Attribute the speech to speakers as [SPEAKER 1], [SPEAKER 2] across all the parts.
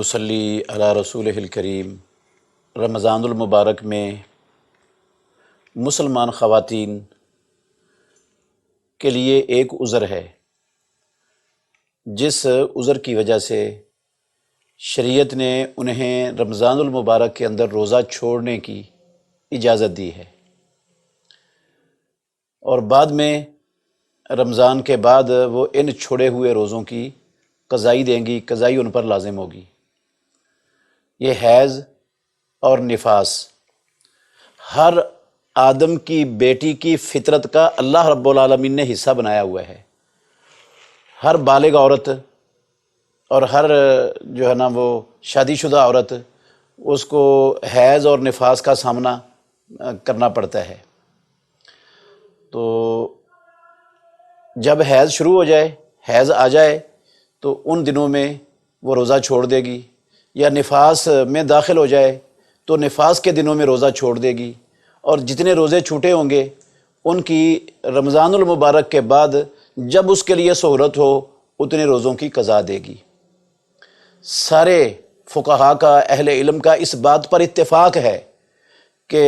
[SPEAKER 1] ونصلی علی رسولہ الکریم۔ رمضان المبارک میں مسلمان خواتین کے لیے ایک عذر ہے، جس عذر کی وجہ سے شریعت نے انہیں رمضان المبارک کے اندر روزہ چھوڑنے کی اجازت دی ہے، اور بعد میں رمضان کے بعد وہ ان چھوڑے ہوئے روزوں کی قضائی دیں گی، قضائی ان پر لازم ہوگی۔ یہ حیض اور نفاس ہر آدم کی بیٹی کی فطرت کا اللہ رب العالمین نے حصہ بنایا ہوا ہے۔ ہر بالغ عورت اور ہر وہ شادی شدہ عورت، اس کو حیض اور نفاس کا سامنا کرنا پڑتا ہے۔ تو جب حیض شروع ہو جائے، حیض آ جائے، تو ان دنوں میں وہ روزہ چھوڑ دے گی، یا نفاس میں داخل ہو جائے تو نفاس کے دنوں میں روزہ چھوڑ دے گی، اور جتنے روزے چھوٹے ہوں گے ان کی رمضان المبارک کے بعد جب اس کے لیے سہولت ہو اتنے روزوں کی قضا دے گی۔ سارے فقہاء کا، اہل علم کا اس بات پر اتفاق ہے کہ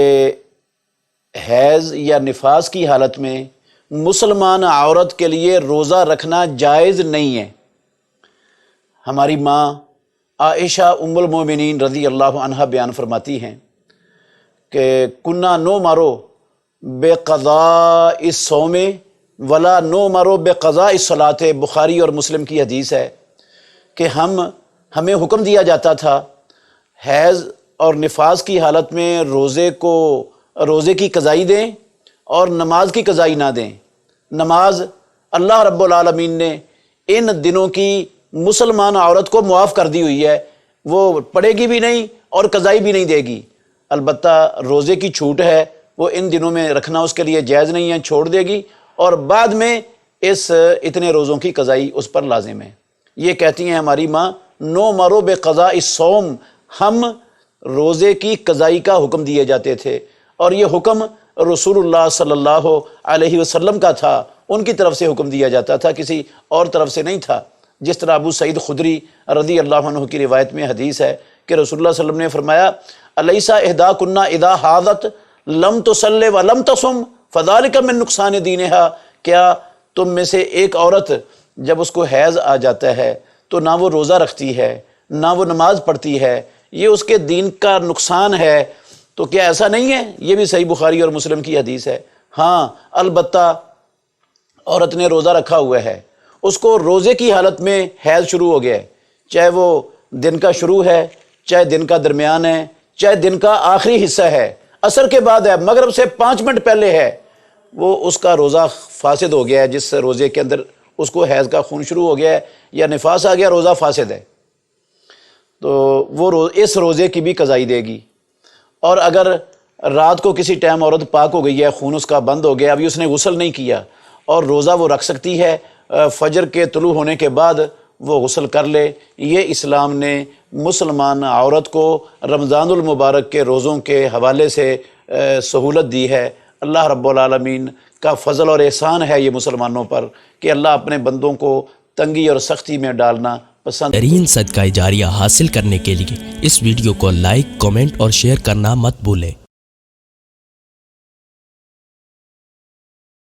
[SPEAKER 1] حیض یا نفاس کی حالت میں مسلمان عورت کے لیے روزہ رکھنا جائز نہیں ہے۔ ہماری ماں عائشہ ام المومنین رضی اللہ عنہا بیان فرماتی ہیں کہ کنا نو مارو بے قضاء الصوم ولا نو مارو بے قضاء الصلاۃ، بخاری اور مسلم کی حدیث ہے کہ ہمیں حکم دیا جاتا تھا حیض اور نفاس کی حالت میں روزے کی قضائی دیں اور نماز کی قضائی نہ دیں۔ نماز اللہ رب العالمین نے ان دنوں کی مسلمان عورت کو معاف کر دی ہوئی ہے، وہ پڑھے گی بھی نہیں اور قضائی بھی نہیں دے گی۔ البتہ روزے کی چھوٹ ہے، وہ ان دنوں میں رکھنا اس کے لیے جائز نہیں ہے، چھوڑ دے گی، اور بعد میں اتنے روزوں کی قضائی اس پر لازم ہے۔ یہ کہتی ہیں ہماری ماں، نو مرو بے قضاء الصوم، ہم روزے کی قضائی کا حکم دیے جاتے تھے، اور یہ حکم رسول اللہ صلی اللہ علیہ وسلم کا تھا، ان کی طرف سے حکم دیا جاتا تھا، کسی اور طرف سے نہیں تھا۔ جس طرح ابو سعید خدری رضی اللہ عنہ کی روایت میں حدیث ہے کہ رسول اللہ صلی اللہ علیہ وسلم نے فرمایا، الیس احداکن اذا حاضت لم تصلی ولم تصم فذلک من نقصان دینہا، کیا تم میں سے ایک عورت جب اس کو حیض آ جاتا ہے تو نہ وہ روزہ رکھتی ہے نہ وہ نماز پڑھتی ہے، یہ اس کے دین کا نقصان ہے؟ تو کیا ایسا نہیں ہے؟ یہ بھی صحیح بخاری اور مسلم کی حدیث ہے۔ ہاں البتہ عورت نے روزہ رکھا ہوا ہے، اس کو روزے کی حالت میں حیض شروع ہو گیا ہے، چاہے وہ دن کا شروع ہے، چاہے دن کا درمیان ہے، چاہے دن کا آخری حصہ ہے، عصر کے بعد ہے، مغرب سے 5 منٹ پہلے ہے، وہ اس کا روزہ فاسد ہو گیا ہے۔ جس روزے کے اندر اس کو حیض کا خون شروع ہو گیا ہے یا نفاس آ گیا، روزہ فاسد ہے، تو وہ اس روزے کی بھی قضائی دے گی۔ اور اگر رات کو کسی ٹائم عورت پاک ہو گئی ہے، خون اس کا بند ہو گیا، ابھی اس نے غسل نہیں کیا، اور روزہ وہ رکھ سکتی ہے، فجر کے طلوع ہونے کے بعد وہ غسل کر لے۔ یہ اسلام نے مسلمان عورت کو رمضان المبارک کے روزوں کے حوالے سے سہولت دی ہے۔ اللہ رب العالمین کا فضل اور احسان ہے یہ مسلمانوں پر کہ اللہ اپنے بندوں کو تنگی اور سختی میں ڈالنا پسند۔
[SPEAKER 2] ترین صدقہ جاریہ حاصل کرنے کے لیے اس ویڈیو کو لائک، کمنٹ اور شیئر کرنا مت بھولیں۔